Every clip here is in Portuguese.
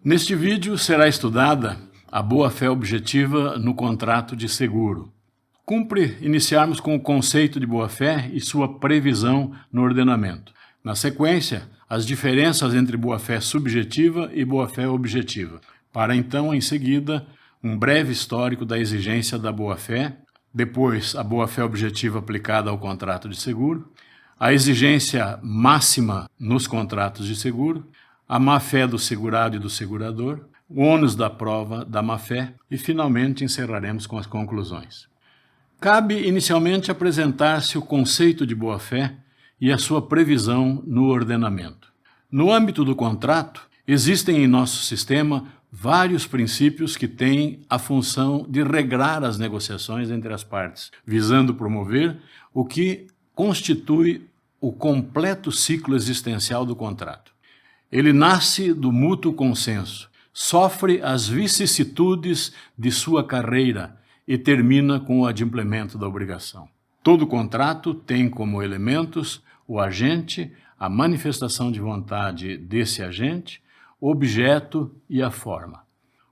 Neste vídeo será estudada a boa-fé objetiva no contrato de seguro. Cumpre iniciarmos com o conceito de boa-fé e sua previsão no ordenamento. Na sequência, as diferenças entre boa-fé subjetiva e boa-fé objetiva. Para então, em seguida, um breve histórico da exigência da boa-fé, depois a boa-fé objetiva aplicada ao contrato de seguro, a exigência máxima nos contratos de seguro, a má-fé do segurado e do segurador, o ônus da prova da má-fé e, finalmente, encerraremos com as conclusões. Cabe, inicialmente, apresentar-se o conceito de boa-fé e a sua previsão no ordenamento. No âmbito do contrato, existem em nosso sistema vários princípios que têm a função de regrar as negociações entre as partes, visando promover o que constitui o completo ciclo existencial do contrato. Ele nasce do mútuo consenso, sofre as vicissitudes de sua carreira e termina com o adimplemento da obrigação. Todo contrato tem como elementos o agente, a manifestação de vontade desse agente, o objeto e a forma.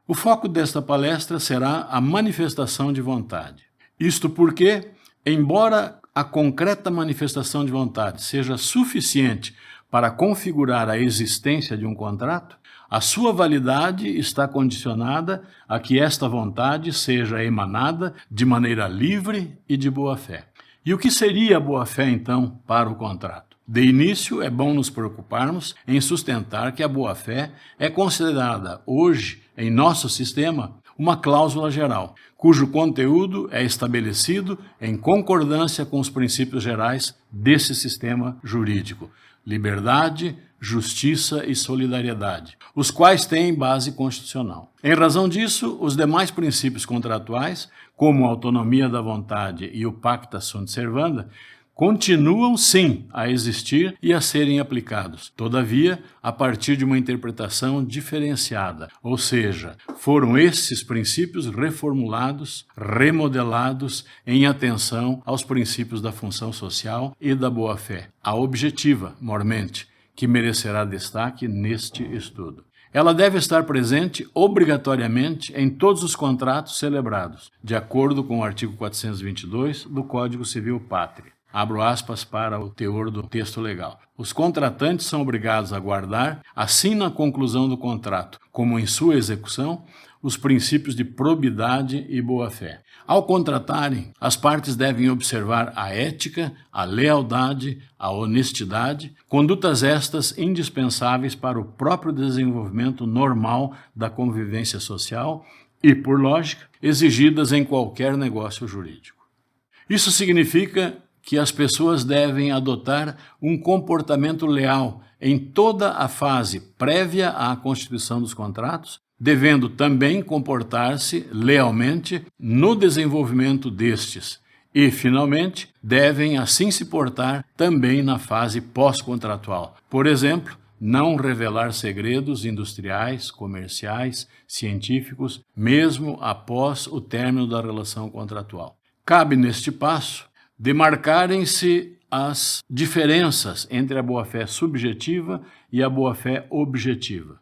O foco desta palestra será a manifestação de vontade. Isto porque, embora a concreta manifestação de vontade seja suficiente para configurar a existência de um contrato, a sua validade está condicionada a que esta vontade seja emanada de maneira livre e de boa-fé. E o que seria a boa-fé, então, para o contrato? De início, é bom nos preocuparmos em sustentar que a boa-fé é considerada hoje, em nosso sistema, uma cláusula geral, cujo conteúdo é estabelecido em concordância com os princípios gerais desse sistema jurídico: liberdade, justiça e solidariedade, os quais têm base constitucional. Em razão disso, os demais princípios contratuais, como a autonomia da vontade e o pacta sunt servanda, continuam sim a existir e a serem aplicados, todavia, a partir de uma interpretação diferenciada, ou seja, foram esses princípios reformulados, remodelados em atenção aos princípios da função social e da boa-fé, a objetiva, mormente, que merecerá destaque neste estudo. Ela deve estar presente obrigatoriamente em todos os contratos celebrados, de acordo com o artigo 422 do Código Civil Pátria. Abro aspas para o teor do texto legal. Os contratantes são obrigados a guardar, assim na conclusão do contrato, como em sua execução, os princípios de probidade e boa-fé. Ao contratarem, as partes devem observar a ética, a lealdade, a honestidade, condutas estas indispensáveis para o próprio desenvolvimento normal da convivência social e, por lógica, exigidas em qualquer negócio jurídico. Isso significa que as pessoas devem adotar um comportamento leal em toda a fase prévia à constituição dos contratos, devendo também comportar-se lealmente no desenvolvimento destes e, finalmente, devem assim se portar também na fase pós-contratual. Por exemplo, não revelar segredos industriais, comerciais, científicos, mesmo após o término da relação contratual. Cabe, neste passo, demarcarem-se as diferenças entre a boa-fé subjetiva e a boa-fé objetiva.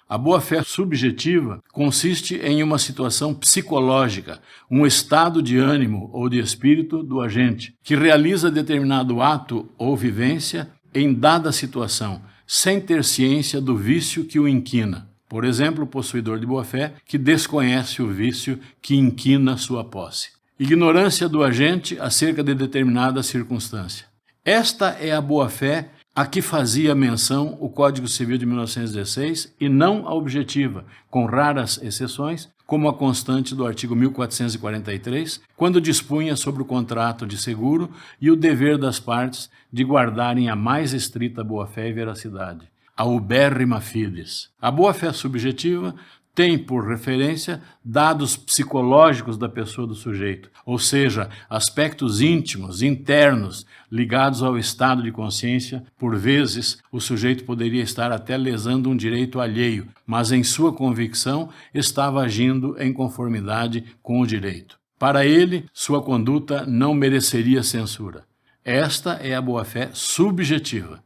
A boa-fé subjetiva consiste em uma situação psicológica, um estado de ânimo ou de espírito do agente, que realiza determinado ato ou vivência em dada situação, sem ter ciência do vício que o inquina. Por exemplo, o possuidor de boa-fé que desconhece o vício que inquina sua posse. Ignorância do agente acerca de determinada circunstância. Esta é a boa-fé a que fazia menção o Código Civil de 1916 e não a objetiva, com raras exceções, como a constante do artigo 1443, quando dispunha sobre o contrato de seguro e o dever das partes de guardarem a mais estrita boa-fé e veracidade, a ubérrima fides. A boa-fé subjetiva tem por referência dados psicológicos da pessoa do sujeito, ou seja, aspectos íntimos, internos, ligados ao estado de consciência. Por vezes, o sujeito poderia estar até lesando um direito alheio, mas em sua convicção estava agindo em conformidade com o direito. Para ele, sua conduta não mereceria censura. Esta é a boa-fé subjetiva.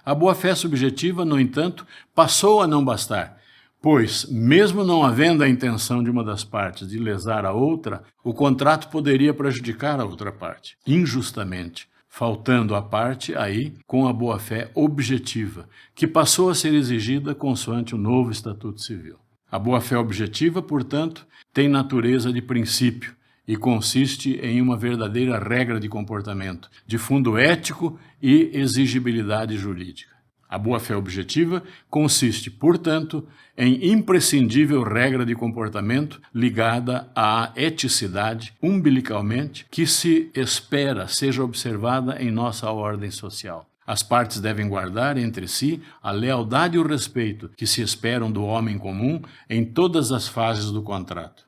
A boa-fé subjetiva, no entanto, passou a não bastar, pois, mesmo não havendo a intenção de uma das partes de lesar a outra, o contrato poderia prejudicar a outra parte, injustamente, faltando a parte aí com a boa-fé objetiva, que passou a ser exigida consoante o novo Estatuto Civil. A boa-fé objetiva, portanto, tem natureza de princípio e consiste em uma verdadeira regra de comportamento, de fundo ético e exigibilidade jurídica. A boa-fé objetiva consiste, portanto, em imprescindível regra de comportamento ligada à eticidade, umbilicalmente, que se espera seja observada em nossa ordem social. As partes devem guardar entre si a lealdade e o respeito que se esperam do homem comum em todas as fases do contrato.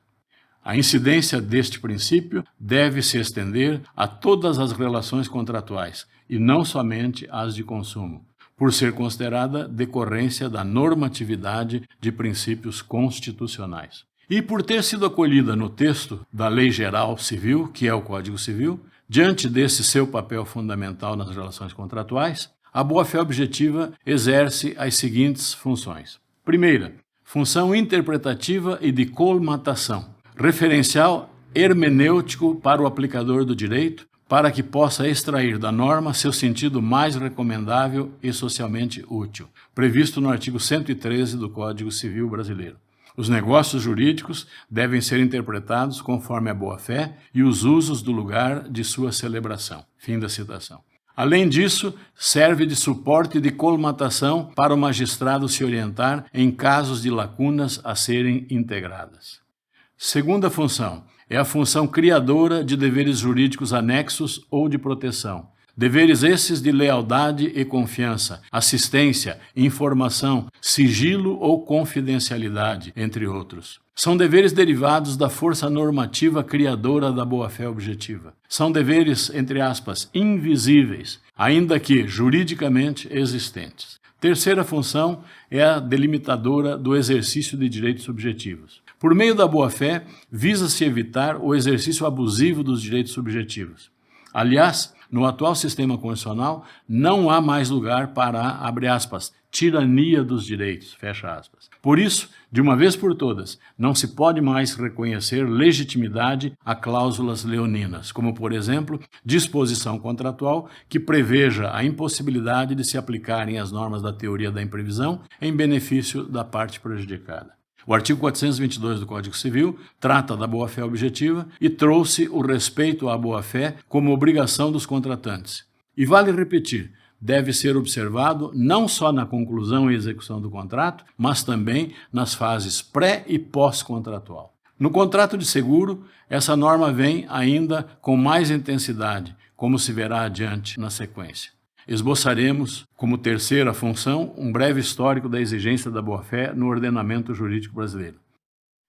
A incidência deste princípio deve se estender a todas as relações contratuais, e não somente às de consumo, por ser considerada decorrência da normatividade de princípios constitucionais. E por ter sido acolhida no texto da Lei Geral Civil, que é o Código Civil, diante desse seu papel fundamental nas relações contratuais, a boa-fé objetiva exerce as seguintes funções. Primeira, função interpretativa e de colmatação, referencial hermenêutico para o aplicador do direito, para que possa extrair da norma seu sentido mais recomendável e socialmente útil, previsto no artigo 113 do Código Civil Brasileiro. Os negócios jurídicos devem ser interpretados conforme a boa-fé e os usos do lugar de sua celebração. Fim da citação. Além disso, serve de suporte de colmatação para o magistrado se orientar em casos de lacunas a serem integradas. Segunda função é a função criadora de deveres jurídicos anexos ou de proteção. Deveres esses de lealdade e confiança, assistência, informação, sigilo ou confidencialidade, entre outros. São deveres derivados da força normativa criadora da boa-fé objetiva. São deveres, entre aspas, invisíveis, ainda que juridicamente existentes. Terceira função é a delimitadora do exercício de direitos subjetivos. Por meio da boa-fé, visa-se evitar o exercício abusivo dos direitos subjetivos. Aliás, no atual sistema constitucional, não há mais lugar para a, abre aspas, tirania dos direitos, fecha aspas. Por isso, de uma vez por todas, não se pode mais reconhecer legitimidade a cláusulas leoninas, como, por exemplo, disposição contratual que preveja a impossibilidade de se aplicarem as normas da teoria da imprevisão em benefício da parte prejudicada. O artigo 422 do Código Civil trata da boa-fé objetiva e trouxe o respeito à boa-fé como obrigação dos contratantes. E vale repetir, deve ser observado não só na conclusão e execução do contrato, mas também nas fases pré- e pós-contratual. No contrato de seguro, essa norma vem ainda com mais intensidade, como se verá adiante na sequência. Esboçaremos, como terceira função, um breve histórico da exigência da boa-fé no ordenamento jurídico brasileiro.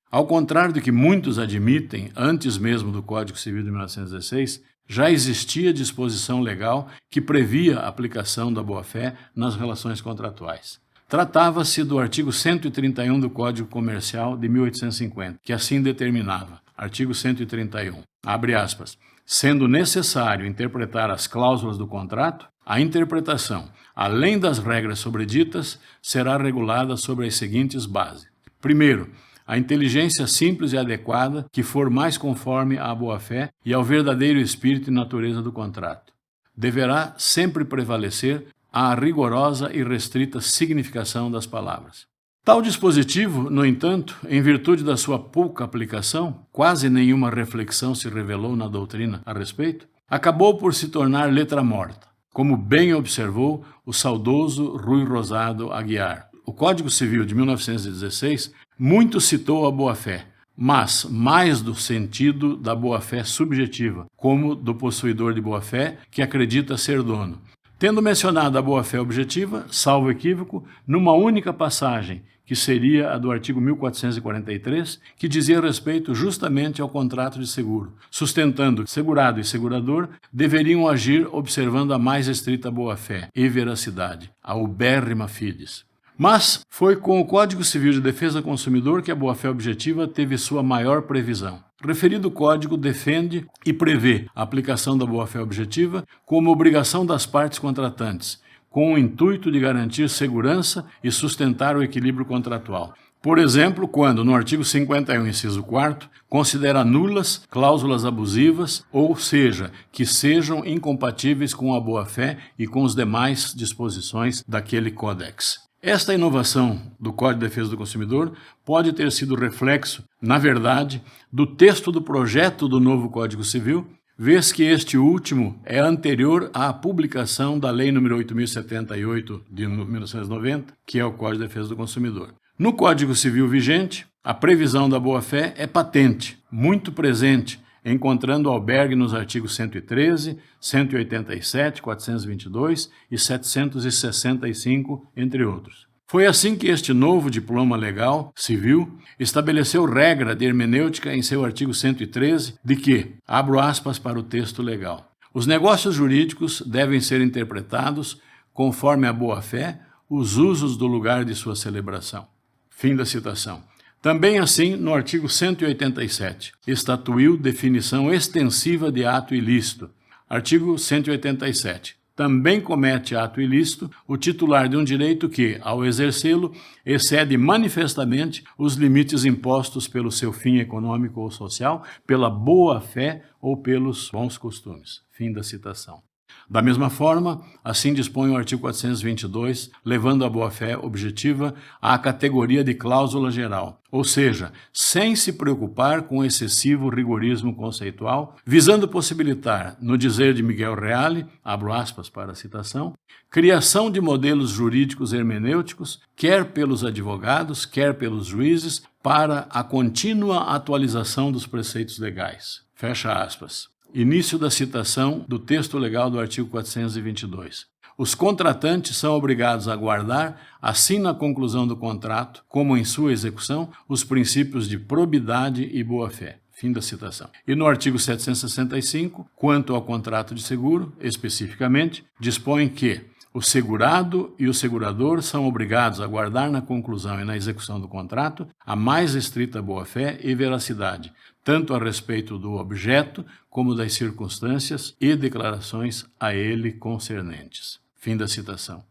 Ao contrário do que muitos admitem, antes mesmo do Código Civil de 1916, já existia disposição legal que previa a aplicação da boa-fé nas relações contratuais. Tratava-se do artigo 131 do Código Comercial de 1850, que assim determinava, artigo 131, abre aspas, sendo necessário interpretar as cláusulas do contrato, a interpretação, além das regras sobreditas, será regulada sobre as seguintes bases. Primeiro, a inteligência simples e adequada que for mais conforme à boa-fé e ao verdadeiro espírito e natureza do contrato. Deverá sempre prevalecer a rigorosa e restrita significação das palavras. Tal dispositivo, no entanto, em virtude da sua pouca aplicação, quase nenhuma reflexão se revelou na doutrina a respeito, acabou por se tornar letra morta, como bem observou o saudoso Rui Rosado Aguiar. O Código Civil de 1916 muito citou a boa-fé, mas mais do sentido da boa-fé subjetiva, como do possuidor de boa-fé que acredita ser dono. Tendo mencionado a boa-fé objetiva, salvo equívoco, numa única passagem, que seria a do artigo 1443, que dizia respeito justamente ao contrato de seguro, sustentando que segurado e segurador deveriam agir observando a mais estrita boa-fé e veracidade, a ubérrima fides. Mas foi com o Código Civil de Defesa do Consumidor que a boa-fé objetiva teve sua maior previsão. Referido código defende e prevê a aplicação da boa-fé objetiva como obrigação das partes contratantes, com o intuito de garantir segurança e sustentar o equilíbrio contratual, Por exemplo, quando, no artigo 51, inciso 4º, considera nulas cláusulas abusivas, ou seja, que sejam incompatíveis com a boa-fé e com as demais disposições daquele Códex. Esta inovação do Código de Defesa do Consumidor pode ter sido reflexo, na verdade, do texto do projeto do novo Código Civil, vez que este último é anterior à publicação da Lei nº 8.078 de 1990, que é o Código de Defesa do Consumidor. No Código Civil vigente, a previsão da boa-fé é patente, muito presente, encontrando albergue nos artigos 113, 187, 422 e 765, entre outros. Foi assim que este novo diploma legal civil estabeleceu regra de hermenêutica em seu artigo 113, de que, abro aspas para o texto legal, os negócios jurídicos devem ser interpretados conforme a boa-fé, os usos do lugar de sua celebração. Fim da citação. Também assim, no artigo 187, estatuiu definição extensiva de ato ilícito. Artigo 187. Também comete ato ilícito o titular de um direito que, ao exercê-lo, excede manifestamente os limites impostos pelo seu fim econômico ou social, pela boa-fé ou pelos bons costumes. Fim da citação. Da mesma forma, assim dispõe o artigo 422, levando a boa-fé objetiva à categoria de cláusula geral, ou seja, sem se preocupar com excessivo rigorismo conceitual, visando possibilitar, no dizer de Miguel Reale, abro aspas para a citação, criação de modelos jurídicos hermenêuticos, quer pelos advogados, quer pelos juízes, para a contínua atualização dos preceitos legais. Fecha aspas. Início da citação do texto legal do artigo 422. Os contratantes são obrigados a guardar, assim na conclusão do contrato, como em sua execução, os princípios de probidade e boa-fé. Fim da citação. E no artigo 765, quanto ao contrato de seguro, especificamente, dispõe que o segurado e o segurador são obrigados a guardar na conclusão e na execução do contrato a mais estrita boa-fé e veracidade, tanto a respeito do objeto como das circunstâncias e declarações a ele concernentes. Fim da citação.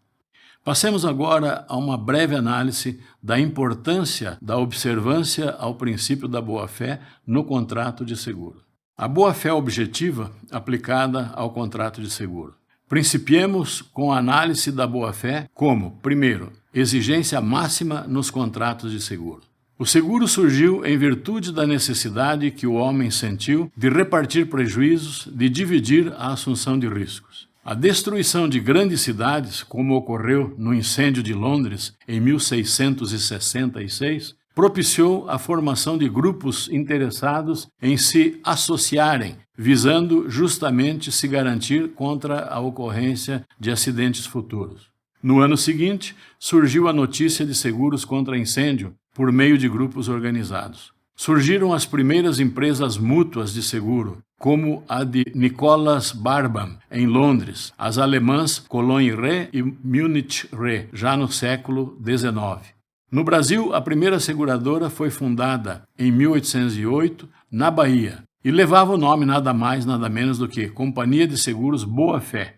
Passemos agora a uma breve análise da importância da observância ao princípio da boa-fé no contrato de seguro. A boa-fé objetiva aplicada ao contrato de seguro. Principiemos com a análise da boa-fé como, primeiro, exigência máxima nos contratos de seguro. O seguro surgiu em virtude da necessidade que o homem sentiu de repartir prejuízos, de dividir a assunção de riscos. A destruição de grandes cidades, como ocorreu no incêndio de Londres em 1666, propiciou a formação de grupos interessados em se associarem, visando justamente se garantir contra a ocorrência de acidentes futuros. No ano seguinte, surgiu a notícia de seguros contra incêndio por meio de grupos organizados. Surgiram as primeiras empresas mútuas de seguro, como a de Nicholas Barbam, em Londres, as alemãs Cologne Re e Munich Re, já no século XIX. No Brasil, a primeira seguradora foi fundada em 1808, na Bahia, e levava o nome nada mais, nada menos do que Companhia de Seguros Boa Fé.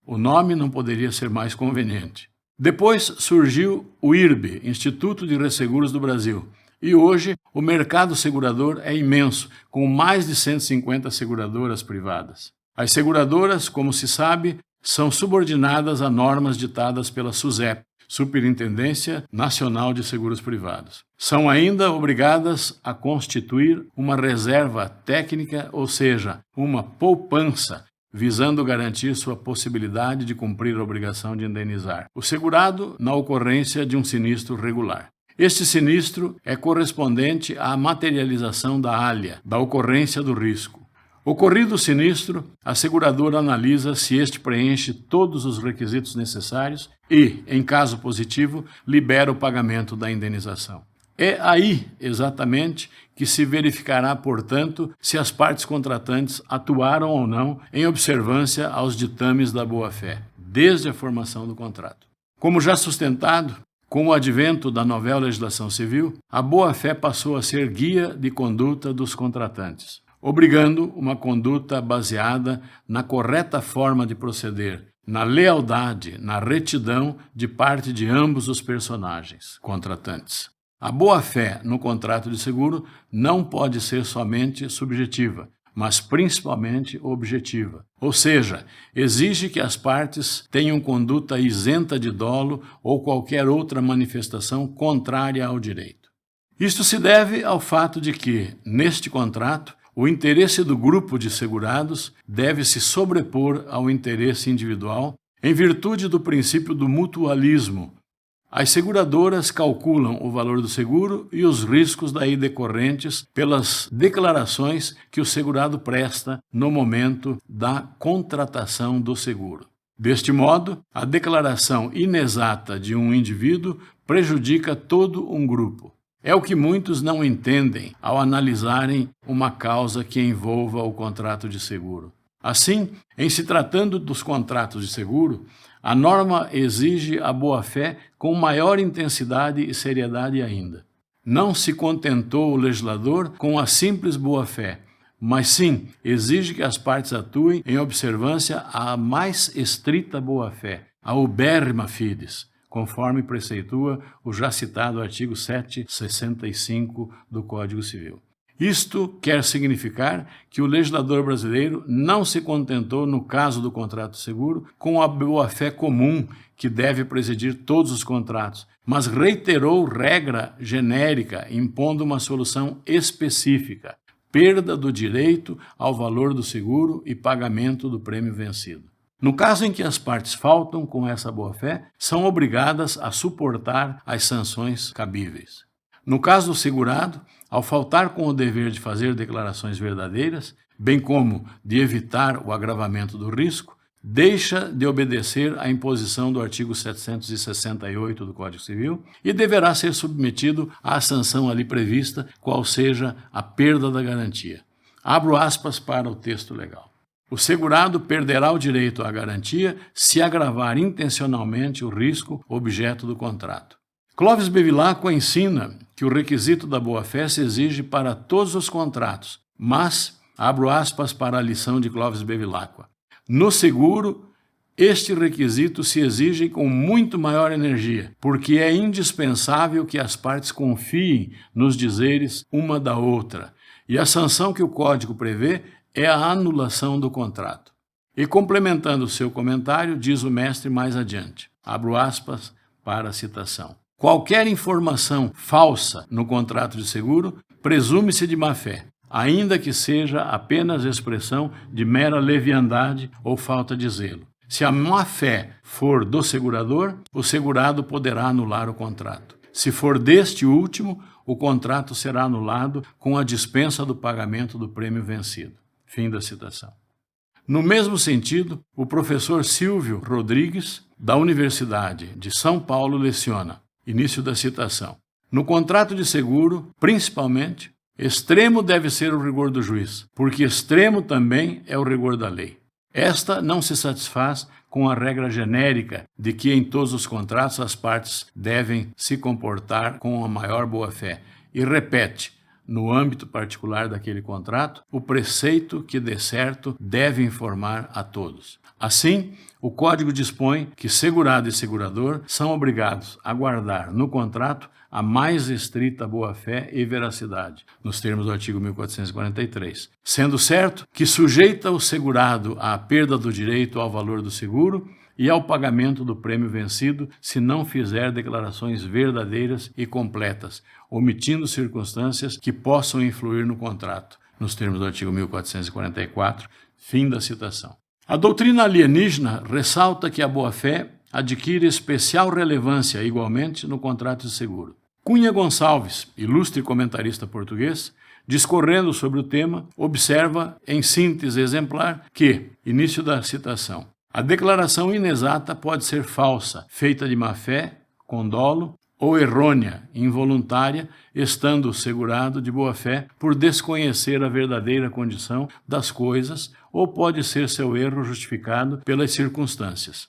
O nome não poderia ser mais conveniente. Depois surgiu o IRB, Instituto de Resseguros do Brasil, e hoje o mercado segurador é imenso, com mais de 150 seguradoras privadas. As seguradoras, como se sabe, são subordinadas a normas ditadas pela SUSEP, Superintendência Nacional de Seguros Privados. São ainda obrigadas a constituir uma reserva técnica, ou seja, uma poupança, visando garantir sua possibilidade de cumprir a obrigação de indenizar o segurado na ocorrência de um sinistro regular. Este sinistro é correspondente à materialização da alha, da ocorrência do risco. Ocorrido o sinistro, a seguradora analisa se este preenche todos os requisitos necessários e, em caso positivo, libera o pagamento da indenização. É aí, exatamente, que se verificará, portanto, se as partes contratantes atuaram ou não em observância aos ditames da boa-fé, desde a formação do contrato. Como já sustentado, com o advento da nova legislação civil, a boa-fé passou a ser guia de conduta dos contratantes, obrigando uma conduta baseada na correta forma de proceder, na lealdade, na retidão de parte de ambos os personagens contratantes. A boa-fé no contrato de seguro não pode ser somente subjetiva, mas principalmente objetiva. Ou seja, exige que as partes tenham conduta isenta de dolo ou qualquer outra manifestação contrária ao direito. Isto se deve ao fato de que, neste contrato, o interesse do grupo de segurados deve se sobrepor ao interesse individual em virtude do princípio do mutualismo. As seguradoras calculam o valor do seguro e os riscos daí decorrentes pelas declarações que o segurado presta no momento da contratação do seguro. Deste modo, a declaração inexata de um indivíduo prejudica todo um grupo. É o que muitos não entendem ao analisarem uma causa que envolva o contrato de seguro. Assim, em se tratando dos contratos de seguro, a norma exige a boa-fé com maior intensidade e seriedade ainda. Não se contentou o legislador com a simples boa-fé, mas sim exige que as partes atuem em observância à mais estrita boa-fé, a ubérrima fides, conforme preceitua o já citado artigo 765 do Código Civil. Isto quer significar que o legislador brasileiro não se contentou, no caso do contrato seguro, com a boa-fé comum que deve presidir todos os contratos, mas reiterou regra genérica, impondo uma solução específica: perda do direito ao valor do seguro e pagamento do prêmio vencido. No caso em que as partes faltam com essa boa-fé, são obrigadas a suportar as sanções cabíveis. No caso do segurado, ao faltar com o dever de fazer declarações verdadeiras, bem como de evitar o agravamento do risco, deixa de obedecer à imposição do artigo 768 do Código Civil e deverá ser submetido à sanção ali prevista, qual seja a perda da garantia. Abro aspas para o texto legal. O segurado perderá o direito à garantia se agravar intencionalmente o risco objeto do contrato. Clóvis Bevilacqua ensina que o requisito da boa-fé se exige para todos os contratos, mas, abro aspas para a lição de Clóvis Bevilacqua, no seguro, este requisito se exige com muito maior energia, porque é indispensável que as partes confiem nos dizeres uma da outra, e a sanção que o Código prevê é a anulação do contrato. E complementando o seu comentário, diz o mestre mais adiante, abro aspas para a citação. Qualquer informação falsa no contrato de seguro presume-se de má-fé, ainda que seja apenas expressão de mera leviandade ou falta de zelo. Se a má-fé for do segurador, o segurado poderá anular o contrato. Se for deste último, o contrato será anulado com a dispensa do pagamento do prêmio vencido. Fim da citação. No mesmo sentido, o professor Silvio Rodrigues, da Universidade de São Paulo, leciona. Início da citação. No contrato de seguro, principalmente, extremo deve ser o rigor do juiz, porque extremo também é o rigor da lei. Esta não se satisfaz com a regra genérica de que em todos os contratos as partes devem se comportar com a maior boa-fé e repete, no âmbito particular daquele contrato, o preceito que de certo deve informar a todos. Assim, o Código dispõe que segurado e segurador são obrigados a guardar no contrato a mais estrita boa-fé e veracidade, nos termos do artigo 1443, sendo certo que sujeita o segurado à perda do direito ao valor do seguro e ao pagamento do prêmio vencido se não fizer declarações verdadeiras e completas, omitindo circunstâncias que possam influir no contrato, nos termos do artigo 1444, fim da citação. A doutrina alienígena ressalta que a boa-fé adquire especial relevância igualmente no contrato de seguro. Cunha Gonçalves, ilustre comentarista português, discorrendo sobre o tema, observa, em síntese exemplar, que, início da citação, a declaração inexata pode ser falsa, feita de má-fé, com dolo, ou errônea, involuntária, estando segurado de boa-fé por desconhecer a verdadeira condição das coisas, ou pode ser seu erro justificado pelas circunstâncias.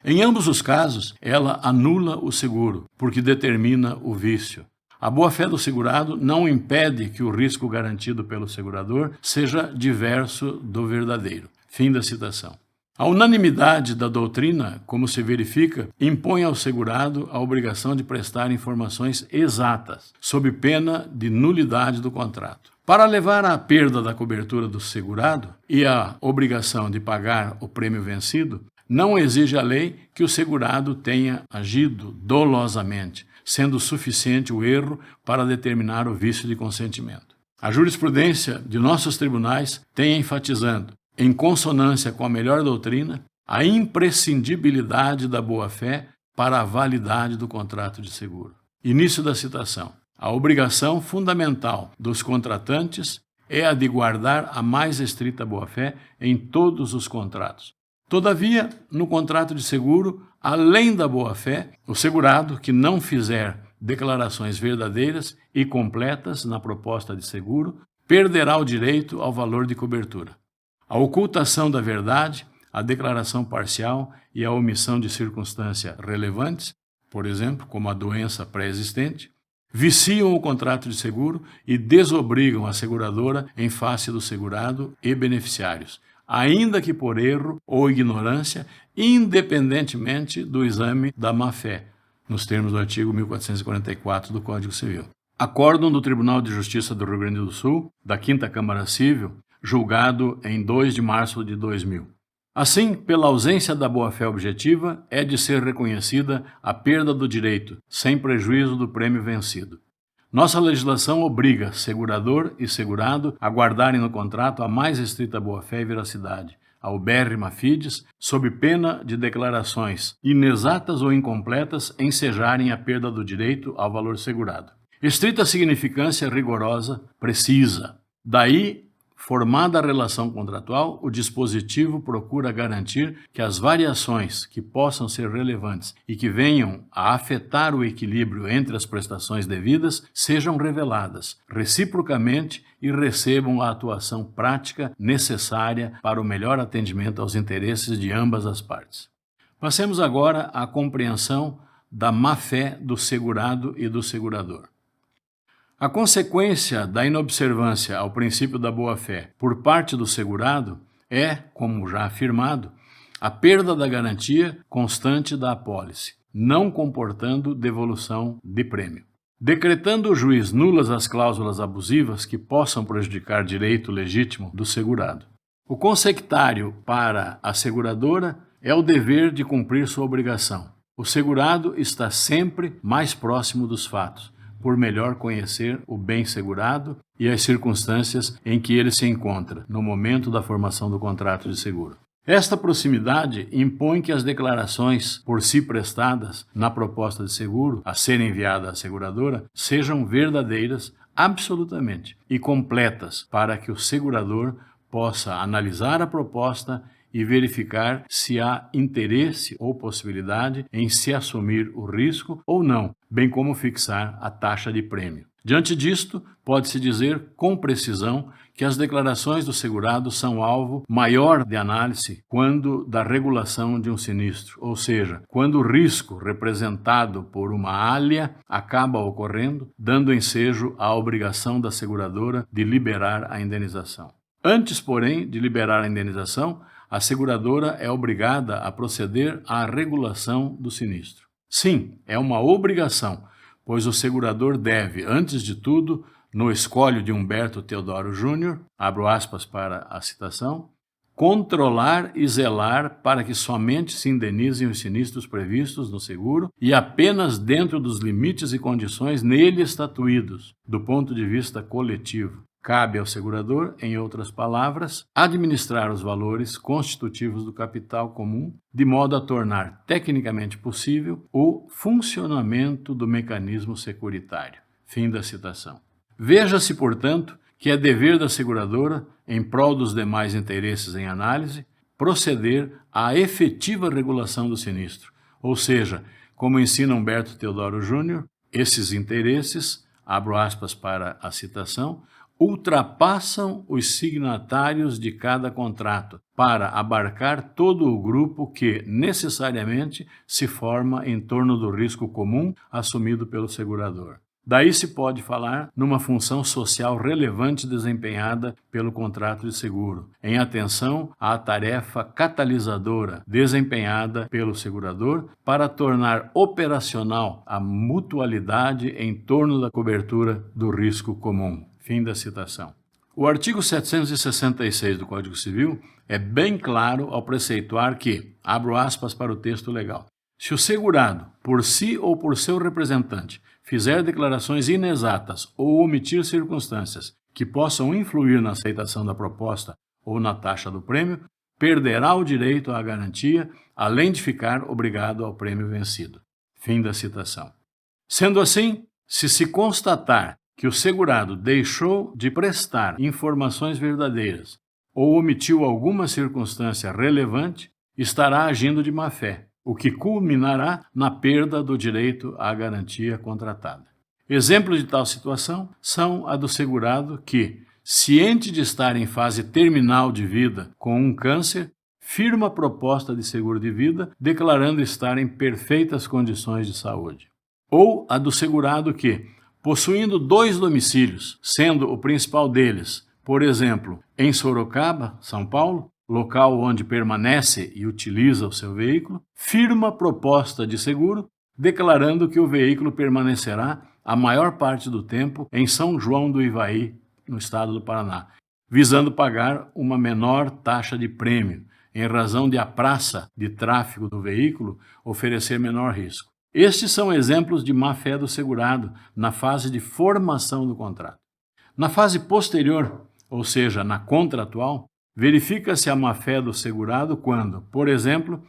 Em ambos os casos, ela anula o seguro, porque determina o vício. A boa-fé do segurado não impede que o risco garantido pelo segurador seja diverso do verdadeiro. Fim da citação. A unanimidade da doutrina, como se verifica, impõe ao segurado a obrigação de prestar informações exatas, sob pena de nulidade do contrato. Para levar à perda da cobertura do segurado e à obrigação de pagar o prêmio vencido, não exige a lei que o segurado tenha agido dolosamente, sendo suficiente o erro para determinar o vício de consentimento. A jurisprudência de nossos tribunais tem enfatizando, em consonância com a melhor doutrina, a imprescindibilidade da boa-fé para a validade do contrato de seguro. Início da citação. A obrigação fundamental dos contratantes é a de guardar a mais estrita boa-fé em todos os contratos. Todavia, no contrato de seguro, além da boa-fé, o segurado que não fizer declarações verdadeiras e completas na proposta de seguro perderá o direito ao valor de cobertura. A ocultação da verdade, a declaração parcial e a omissão de circunstâncias relevantes, por exemplo, como a doença pré-existente, viciam o contrato de seguro e desobrigam a seguradora em face do segurado e beneficiários, ainda que por erro ou ignorância, independentemente do exame da má-fé, nos termos do artigo 1444 do Código Civil. Acórdão do Tribunal de Justiça do Rio Grande do Sul, da 5ª Câmara Civil, julgado em 2 de março de 2000. Assim, pela ausência da boa-fé objetiva, é de ser reconhecida a perda do direito, sem prejuízo do prêmio vencido. Nossa legislação obriga segurador e segurado a guardarem no contrato a mais estrita boa-fé e veracidade, a ubérrima fides, sob pena de declarações inexatas ou incompletas ensejarem a perda do direito ao valor segurado. Estrita significância rigorosa, precisa. Daí, formada a relação contratual, o dispositivo procura garantir que as variações que possam ser relevantes e que venham a afetar o equilíbrio entre as prestações devidas sejam reveladas reciprocamente e recebam a atuação prática necessária para o melhor atendimento aos interesses de ambas as partes. Passemos agora à compreensão da má-fé do segurado e do segurador. A consequência da inobservância ao princípio da boa-fé por parte do segurado é, como já afirmado, a perda da garantia constante da apólice, não comportando devolução de prêmio. Decretando o juiz nulas as cláusulas abusivas que possam prejudicar direito legítimo do segurado. O consectário para a seguradora é o dever de cumprir sua obrigação. O segurado está sempre mais próximo dos fatos, por melhor conhecer o bem segurado e as circunstâncias em que ele se encontra no momento da formação do contrato de seguro. Esta proximidade impõe que as declarações por si prestadas na proposta de seguro a ser enviada à seguradora sejam verdadeiras absolutamente e completas para que o segurador possa analisar a proposta e verificar se há interesse ou possibilidade em se assumir o risco ou não, bem como fixar a taxa de prêmio. Diante disto, pode-se dizer com precisão que as declarações do segurado são alvo maior de análise quando da regulação de um sinistro, ou seja, quando o risco representado por uma alha acaba ocorrendo, dando ensejo à obrigação da seguradora de liberar a indenização. Antes, porém, de liberar a indenização, a seguradora é obrigada a proceder à regulação do sinistro. Sim, é uma obrigação, pois o segurador deve, antes de tudo, no escolho de Humberto Teodoro Júnior, abro aspas para a citação, controlar e zelar para que somente se indenizem os sinistros previstos no seguro e apenas dentro dos limites e condições nele estatuídos, do ponto de vista coletivo. Cabe ao segurador, em outras palavras, administrar os valores constitutivos do capital comum, de modo a tornar tecnicamente possível o funcionamento do mecanismo securitário. Fim da citação. Veja-se, portanto, que é dever da seguradora, em prol dos demais interesses em análise, proceder à efetiva regulação do sinistro, ou seja, como ensina Humberto Teodoro Júnior, esses interesses, abro aspas para a citação, ultrapassam os signatários de cada contrato para abarcar todo o grupo que, necessariamente, se forma em torno do risco comum assumido pelo segurador. Daí se pode falar numa função social relevante desempenhada pelo contrato de seguro, em atenção à tarefa catalisadora desempenhada pelo segurador para tornar operacional a mutualidade em torno da cobertura do risco comum. Fim da citação. O artigo 766 do Código Civil é bem claro ao preceituar que, abro aspas para o texto legal, se o segurado, por si ou por seu representante, fizer declarações inexatas ou omitir circunstâncias que possam influir na aceitação da proposta ou na taxa do prêmio, perderá o direito à garantia, além de ficar obrigado ao prêmio vencido. Fim da citação. Sendo assim, se constatar que o segurado deixou de prestar informações verdadeiras ou omitiu alguma circunstância relevante, estará agindo de má-fé, o que culminará na perda do direito à garantia contratada. Exemplos de tal situação são a do segurado que, ciente de estar em fase terminal de vida com um câncer, firma proposta de seguro de vida declarando estar em perfeitas condições de saúde. Ou a do segurado que, possuindo 2 domicílios, sendo o principal deles, por exemplo, em Sorocaba, São Paulo, local onde permanece e utiliza o seu veículo, firma proposta de seguro, declarando que o veículo permanecerá a maior parte do tempo em São João do Ivaí, no estado do Paraná, visando pagar uma menor taxa de prêmio, em razão de a praça de tráfego do veículo oferecer menor risco. Estes são exemplos de má-fé do segurado na fase de formação do contrato. Na fase posterior, ou seja, na contratual, verifica-se a má-fé do segurado quando, por exemplo,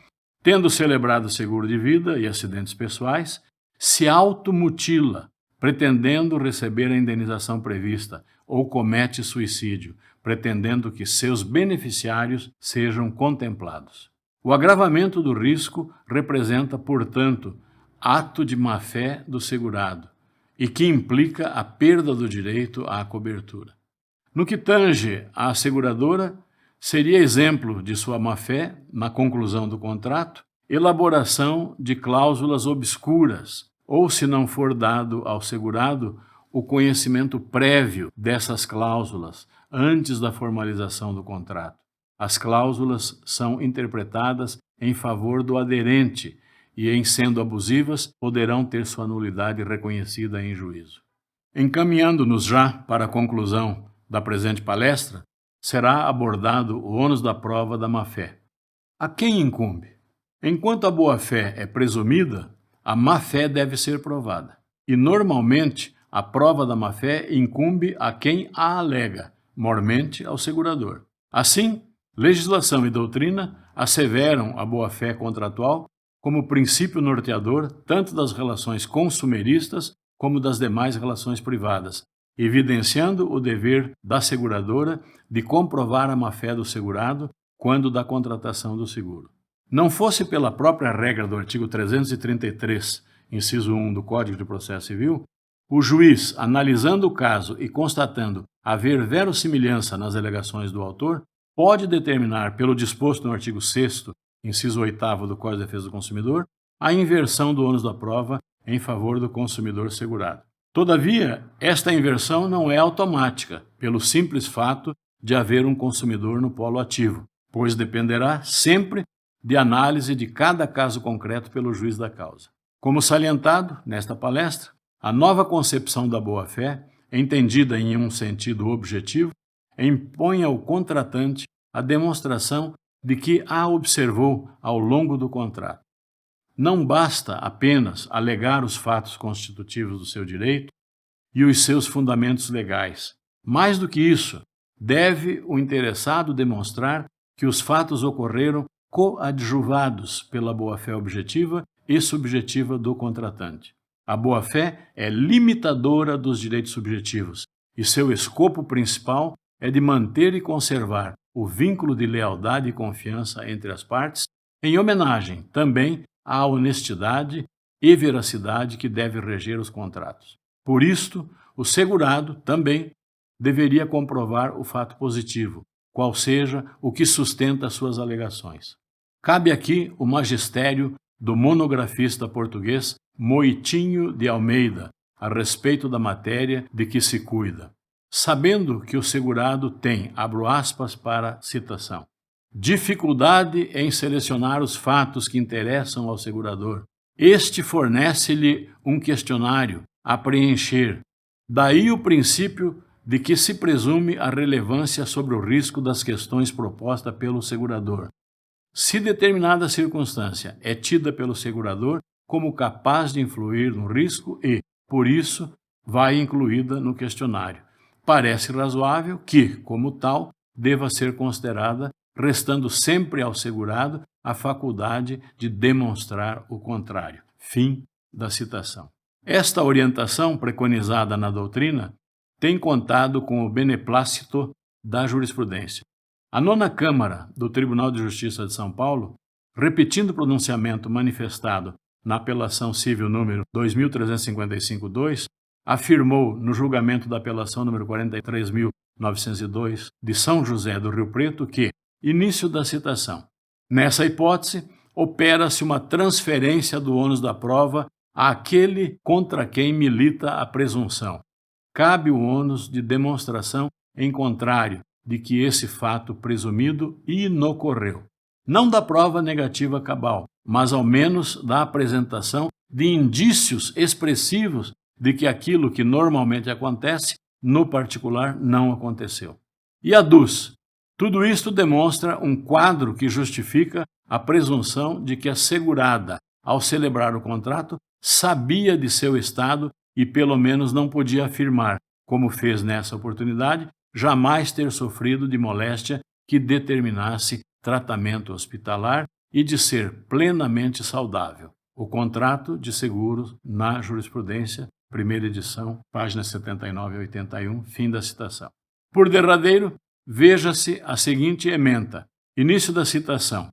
tendo celebrado seguro de vida e acidentes pessoais, se automutila, pretendendo receber a indenização prevista, ou comete suicídio, pretendendo que seus beneficiários sejam contemplados. O agravamento do risco representa, portanto, ato de má-fé do segurado e que implica a perda do direito à cobertura. No que tange à seguradora, seria exemplo de sua má-fé, na conclusão do contrato, elaboração de cláusulas obscuras, ou, se não for dado ao segurado, o conhecimento prévio dessas cláusulas antes da formalização do contrato. As cláusulas são interpretadas em favor do aderente e, em sendo abusivas, poderão ter sua nulidade reconhecida em juízo. Encaminhando-nos já para a conclusão da presente palestra, será abordado o ônus da prova da má-fé. A quem incumbe? Enquanto a boa-fé é presumida, a má-fé deve ser provada. E, normalmente, a prova da má-fé incumbe a quem a alega, mormente ao segurador. Assim, legislação e doutrina asseveram a boa-fé contratual como princípio norteador tanto das relações consumeristas como das demais relações privadas, evidenciando o dever da seguradora de comprovar a má-fé do segurado quando da contratação do seguro. Não fosse pela própria regra do artigo 333, inciso 1 do Código de Processo Civil, o juiz, analisando o caso e constatando haver verossimilhança nas alegações do autor, pode determinar, pelo disposto no artigo 6º, inciso 8º do Código de Defesa do Consumidor, a inversão do ônus da prova em favor do consumidor segurado. Todavia, esta inversão não é automática, pelo simples fato de haver um consumidor no polo ativo, pois dependerá sempre de análise de cada caso concreto pelo juiz da causa. Como salientado nesta palestra, a nova concepção da boa-fé, entendida em um sentido objetivo, impõe ao contratante a demonstração de que a observou ao longo do contrato. Não basta apenas alegar os fatos constitutivos do seu direito e os seus fundamentos legais. Mais do que isso, deve o interessado demonstrar que os fatos ocorreram coadjuvados pela boa-fé objetiva e subjetiva do contratante. A boa-fé é limitadora dos direitos subjetivos e seu escopo principal é de manter e conservar o vínculo de lealdade e confiança entre as partes, em homenagem também à honestidade e veracidade que deve reger os contratos. Por isto, o segurado também deveria comprovar o fato positivo, qual seja o que sustenta suas alegações. Cabe aqui o magistério do monografista português Moitinho de Almeida, a respeito da matéria de que se cuida, sabendo que o segurado tem, abro aspas para citação, dificuldade em selecionar os fatos que interessam ao segurador. Este fornece-lhe um questionário a preencher. Daí o princípio de que se presume a relevância sobre o risco das questões propostas pelo segurador. Se determinada circunstância é tida pelo segurador como capaz de influir no risco e, por isso, vai incluída no questionário, parece razoável que, como tal, deva ser considerada, restando sempre ao segurado a faculdade de demonstrar o contrário. Fim da citação. Esta orientação preconizada na doutrina tem contado com o beneplácito da jurisprudência. A 9ª Câmara do Tribunal de Justiça de São Paulo, repetindo o pronunciamento manifestado na apelação civil número 2355-2, afirmou no julgamento da apelação número 43.902 de São José do Rio Preto que, início da citação, nessa hipótese, opera-se uma transferência do ônus da prova àquele contra quem milita a presunção. Cabe o ônus de demonstração em contrário de que esse fato presumido inocorreu. Não da prova negativa cabal, mas ao menos da apresentação de indícios expressivos de que aquilo que normalmente acontece, no particular, não aconteceu. E aduz: tudo isto demonstra um quadro que justifica a presunção de que a segurada, ao celebrar o contrato, sabia de seu estado e pelo menos não podia afirmar, como fez nessa oportunidade, jamais ter sofrido de moléstia que determinasse tratamento hospitalar e de ser plenamente saudável. O contrato de seguros na jurisprudência, primeira edição, páginas 79 a 81, fim da citação. Por derradeiro, veja-se a seguinte ementa. Início da citação.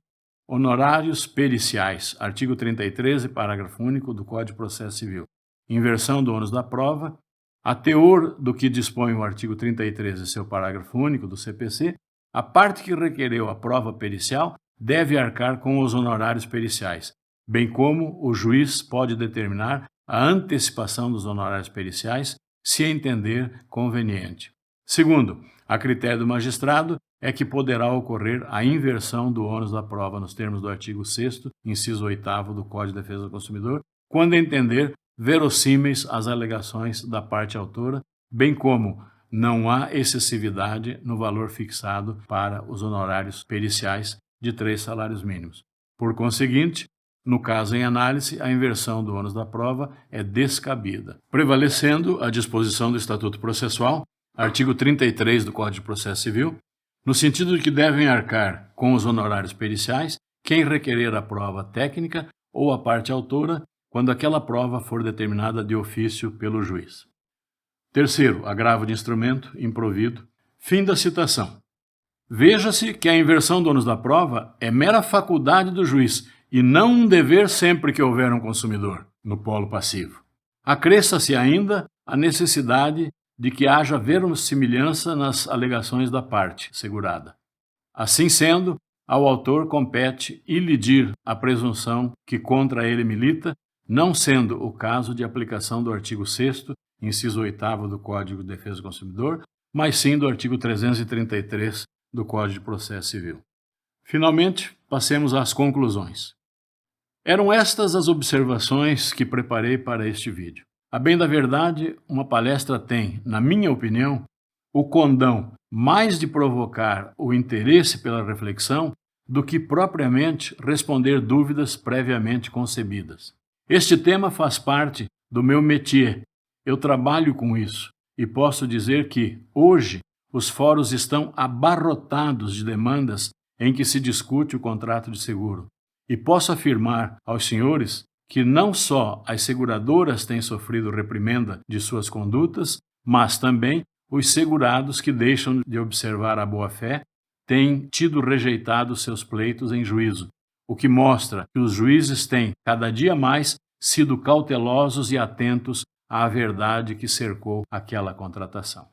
Honorários periciais, artigo 33, parágrafo único do Código de Processo Civil. Inversão do ônus da prova. A teor do que dispõe o artigo 33 e seu parágrafo único do CPC, a parte que requereu a prova pericial deve arcar com os honorários periciais, bem como o juiz pode determinar a antecipação dos honorários periciais se entender conveniente. Segundo, a critério do magistrado é que poderá ocorrer a inversão do ônus da prova nos termos do artigo 6º, inciso 8º do Código de Defesa do Consumidor, quando entender verossímeis as alegações da parte autora, bem como não há excessividade no valor fixado para os honorários periciais de 3 salários mínimos. Por conseguinte, no caso em análise, a inversão do ônus da prova é descabida, prevalecendo a disposição do Estatuto Processual, artigo 33 do Código de Processo Civil, no sentido de que devem arcar com os honorários periciais quem requerer a prova técnica ou a parte autora, quando aquela prova for determinada de ofício pelo juiz. Terceiro, agravo de instrumento improvido. Fim da citação. Veja-se que a inversão do ônus da prova é mera faculdade do juiz e não um dever sempre que houver um consumidor no polo passivo. Acresça-se ainda a necessidade de que haja verossimilhança nas alegações da parte segurada. Assim sendo, ao autor compete ilidir a presunção que contra ele milita, não sendo o caso de aplicação do artigo 6º, inciso 8º do Código de Defesa do Consumidor, mas sim do artigo 333 do Código de Processo Civil. Finalmente, passemos às conclusões. Eram estas as observações que preparei para este vídeo. A bem da verdade, uma palestra tem, na minha opinião, o condão mais de provocar o interesse pela reflexão do que propriamente responder dúvidas previamente concebidas. Este tema faz parte do meu métier. Eu trabalho com isso e posso dizer que, hoje, os fóruns estão abarrotados de demandas em que se discute o contrato de seguro. E posso afirmar aos senhores que não só as seguradoras têm sofrido reprimenda de suas condutas, mas também os segurados que deixam de observar a boa-fé têm tido rejeitado seus pleitos em juízo, o que mostra que os juízes têm, cada dia mais, sido cautelosos e atentos à verdade que cercou aquela contratação.